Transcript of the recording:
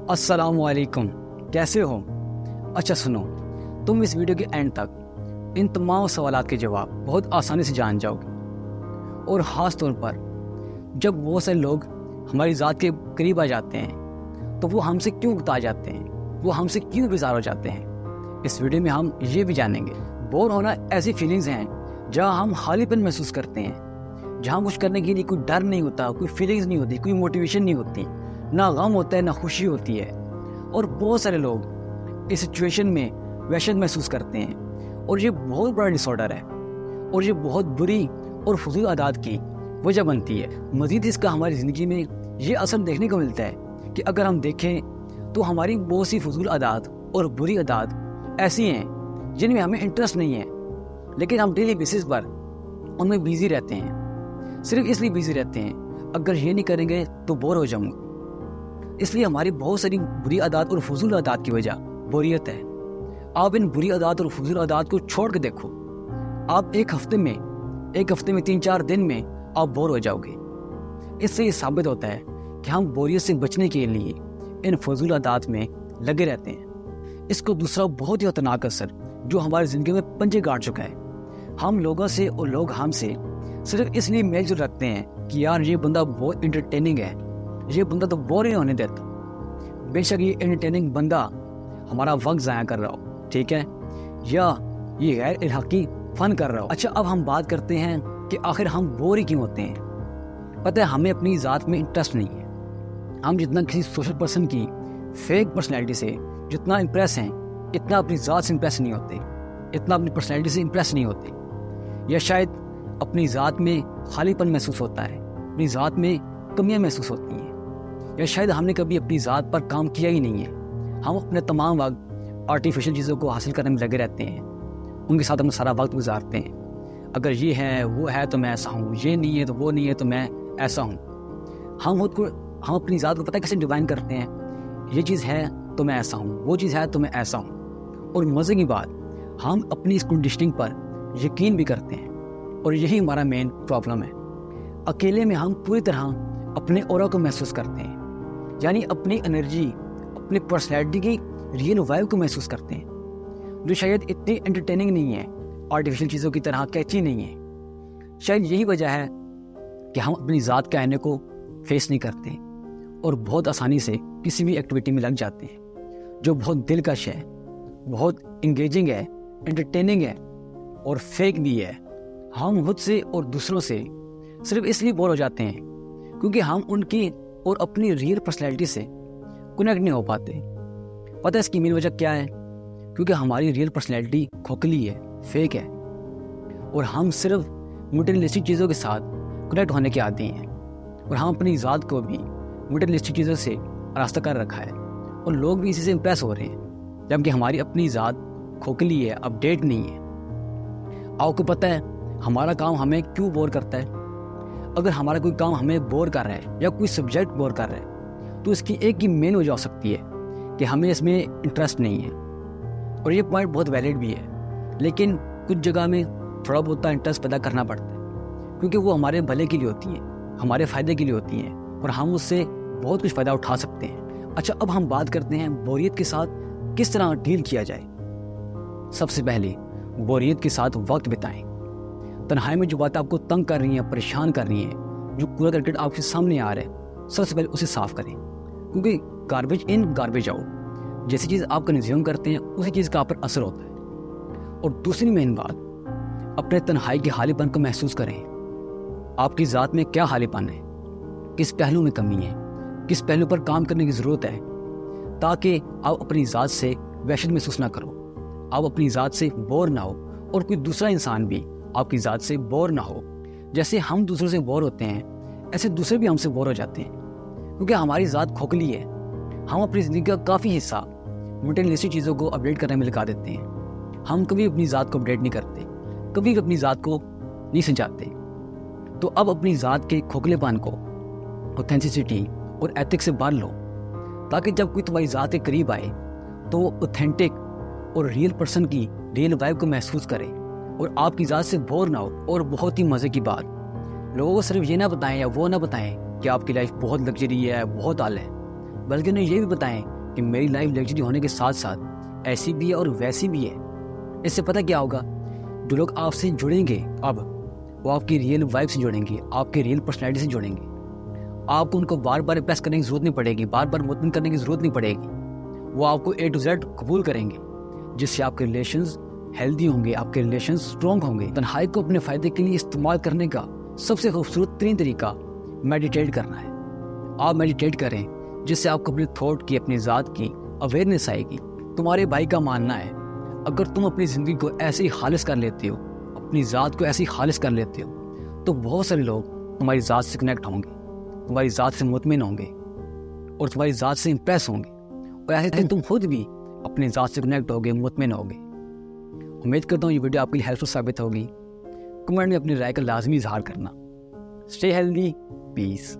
अस्सलाम वालेकुम, कैसे हो? अच्छा सुनो, तुम इस वीडियो के एंड तक इन तमाम सवालात के जवाब बहुत आसानी से जान जाओगे। और ख़ास तौर पर जब वो से लोग हमारी ज़ात के करीब आ जाते हैं तो वो हमसे क्यों उकता जाते हैं, वो हमसे क्यों बेजार हो जाते हैं, इस वीडियो में हम ये भी जानेंगे। बोर होना ऐसी फीलिंग्स हैं जहाँ हम खालीपन महसूस करते हैं, जहाँ कुछ करने के लिए कोई डर नहीं होता, कोई फीलिंग्स नहीं होती, कोई मोटिवेशन नहीं होती, ना गम होता है ना खुशी होती है। और बहुत सारे लोग इस सिचुएशन में वहशत महसूस करते हैं और ये बहुत बड़ा डिसऑर्डर है और ये बहुत बुरी और फजूल आदत की वजह बनती है। मज़ीद इसका हमारी ज़िंदगी में ये असर देखने को मिलता है कि अगर हम देखें तो हमारी बहुत सी फजूल आदत और बुरी आदत ऐसी हैं जिनमें हमें इंटरेस्ट नहीं है, लेकिन हम डेली बेसिस पर उनमें बिजी रहते हैं। सिर्फ इसलिए बिजी रहते हैं अगर ये नहीं करेंगे तो बोर हो जाऊंगा। इसलिए हमारी बहुत सारी बुरी आदत और फजूल आदत की वजह बोरियत है। आप इन बुरी आदत और फजूल आदत को छोड़ के देखो, आप एक हफ्ते में 3-4 दिन में आप बोर हो जाओगे। इससे ये साबित होता है कि हम बोरियत से बचने के लिए इन फजूल आदत में लगे रहते हैं। इसको दूसरा बहुत ही खतरनाक असर जो हमारी ज़िंदगी में पंजे गाड़ चुका है, हम लोगों से और लोग हमसे सिर्फ इसलिए मेल जोल रखते हैं कि यार ये बंदा बहुत इंटरटेनिंग है, ये बंदा तो बोर नहीं होने देता। बेशक ये इंटरटेनिंग बंदा हमारा वक्त ज़ाया कर रहा हो, ठीक है, या ये गैर इल्हाकी फन कर रहा हो। अच्छा, अब हम बात करते हैं कि आखिर हम बोर ही क्यों होते हैं। पता है, हमें अपनी ज़ात में इंटरेस्ट नहीं है। हम जितना किसी सोशल पर्सन की फेक पर्सनैलिटी से जितना इम्प्रेस हैं, इतना अपनी ज़ात से इम्प्रेस नहीं होते, इतना अपनी पर्सनैलिटी से इम्प्रेस नहीं होते। या शायद अपनी ज़ात में खालीपन महसूस होता है, अपनी ज़ात में कमियाँ महसूस होती हैं, या शायद हमने कभी अपनी ज़ात पर काम किया ही नहीं है। हम अपने तमाम वक्त आर्टिफिशियल चीज़ों को हासिल करने में लगे रहते हैं, उनके साथ हम सारा वक्त गुजारते हैं। अगर ये है वो है तो मैं ऐसा हूँ, ये नहीं है तो वो नहीं है तो मैं ऐसा हूँ। हम अपनी ज़ात को पता है कैसे डिवाइन करते हैं, ये चीज़ है तो मैं ऐसा हूँ, वो चीज़ है तो मैं ऐसा हूँ। और मज़े की बात, हम अपनी इस कंडीशनिंग पर यकीन भी करते हैं और यही हमारा मेन प्रॉब्लम है। अकेले में हम पूरी तरह अपने ऑरा को महसूस करते हैं, यानी अपनी एनर्जी, अपनी पर्सनैलिटी की रियल वाइब को महसूस करते हैं, जो शायद इतनी एंटरटेनिंग नहीं है, आर्टिफिशियल चीज़ों की तरह कैची नहीं है। शायद यही वजह है कि हम अपनी ज़ात के आईने को फेस नहीं करते और बहुत आसानी से किसी भी एक्टिविटी में लग जाते हैं जो बहुत दिलकश है, बहुत इंगेजिंग है, एंटरटेनिंग है और फेक भी है। हम खुद से और दूसरों से सिर्फ इसलिए बोर हो जाते हैं क्योंकि हम उनकी और अपनी रियल पर्सनैलिटी से कनेक्ट नहीं हो पाते। पता है इसकी मेन वजह क्या है? क्योंकि हमारी रियल पर्सनैलिटी खोखली है, फेक है, और हम सिर्फ मटेरियलिस्टिक चीज़ों के साथ कनेक्ट होने के आदी हैं, और हम अपनी ज़ात को भी मटेरियलिस्टिक चीज़ों से आरास्ता कर रखा है और लोग भी इसी से इम्प्रेस हो रहे हैं, जबकि हमारी अपनी ज़ात खोखली है, अपडेट नहीं है। आपको पता है हमारा काम हमें क्यों बोर करता है? अगर हमारा कोई काम हमें बोर कर रहा है या कोई सब्जेक्ट बोर कर रहा है तो इसकी एक ही मेन वजह हो सकती है कि हमें इसमें इंटरेस्ट नहीं है। और ये पॉइंट बहुत वैलिड भी है, लेकिन कुछ जगह में थोड़ा बहुत इंटरेस्ट पैदा करना पड़ता है क्योंकि वो हमारे भले के लिए होती है, हमारे फ़ायदे के लिए होती हैं और हम उससे बहुत कुछ फ़ायदा उठा सकते हैं। अच्छा, अब हम बात करते हैं बोरियत के साथ किस तरह डील किया जाए। सबसे पहले बोरियत के साथ वक्त बिताएं। तन्हाई में जो बातें आपको तंग कर रही हैं, परेशान कर रही हैं, जो कूड़ा करकट आपके सामने आ रहा है, सबसे पहले उसे साफ़ करें, क्योंकि गार्बेज इन गार्बेज आउट, जैसी चीज़ आप कंज्यूम करते हैं उसी चीज़ का आप पर असर होता है। और दूसरी मेन बात, अपने तन्हाई के खालीपन को महसूस करें। आपकी ज़ात में क्या खालीपन है, किस पहलू में कमी है, किस पहलू पर काम करने की ज़रूरत है, ताकि आप अपनी ज़ात से वहशत महसूस ना करो, आप अपनी ज़ात से बोर ना हो और कोई दूसरा इंसान भी आपकी ज़ात से बोर ना हो। जैसे हम दूसरों से बोर होते हैं, ऐसे दूसरे भी हमसे बोर हो जाते हैं, क्योंकि हमारी ज़ात खोखली है। हम अपनी ज़िंदगी का काफ़ी हिस्सा मटेरियलिस्टिक चीज़ों को अपडेट करने में लगा देते हैं। हम कभी अपनी ज़ात को अपडेट नहीं करते, कभी अपनी ज़ात को नहीं सजाते। तो अब अपनी ज़ात के खोखलेपन को ऑथेंटिसिटी और एथिक्स से बांध लो, ताकि जब कोई तुम्हारी ज़ात के करीब आए तो वो ऑथेंटिक और रियल पर्सन की रियल वाइब को महसूस करे और आपकी ज़ात से बोर ना हो। और बहुत ही मज़े की बात, लोगों को सिर्फ ये ना बताएं या वो ना बताएं कि आपकी लाइफ बहुत लग्जरी है, बहुत आला है, बल्कि उन्हें ये भी बताएं کہ میری لائف لگژری ہونے کے ساتھ ساتھ ایسی بھی ہے اور ویسی بھی ہے. اس سے پتہ کیا ہوگا؟ جو لوگ آپ سے جڑیں گے اب وہ آپ کی ریئل وائف سے جڑیں گے, آپ کی ریئل پرسنالٹی سے جڑیں گے. آپ کو ان کو بار بار امپریس کرنے کی ضرورت نہیں پڑے گی, بار بار مطمئن کرنے کی ضرورت نہیں پڑے گی. وہ آپ کو A to Z قبول کریں گے, جس سے آپ کے ریلیشنز ہیلدی ہوں گے, آپ کے ریلیشنز اسٹرانگ ہوں گے. تنہائی کو اپنے فائدے کے لیے استعمال کرنے کا سب سے خوبصورت ترین طریقہ میڈیٹیٹ کرنا ہے. آپ میڈیٹیٹ کریں جس سے آپ کو اپنے تھاٹ کی, اپنی ذات کی اویئرنیس آئے گی. تمہارے بھائی کا ماننا ہے اگر تم اپنی زندگی کو ایسے ہی خالص کر لیتے ہو, اپنی ذات کو ایسے ہی خالص کر لیتے ہو, تو بہت سارے لوگ تمہاری ذات سے کنیکٹ ہوں گے, تمہاری ذات سے مطمئن ہوں گے اور تمہاری ذات سے امپریس ہوں گے, اور ایسے تم خود بھی اپنی ذات سے کنیکٹ ہوگے, مطمئن ہوگے. امید کرتا ہوں یہ ویڈیو آپ کے لیے ہیلپ فل ثابت ہوگی. کمنٹ میں اپنی رائے کا لازمی اظہار کرنا. اسٹے ہیلدی, پیس.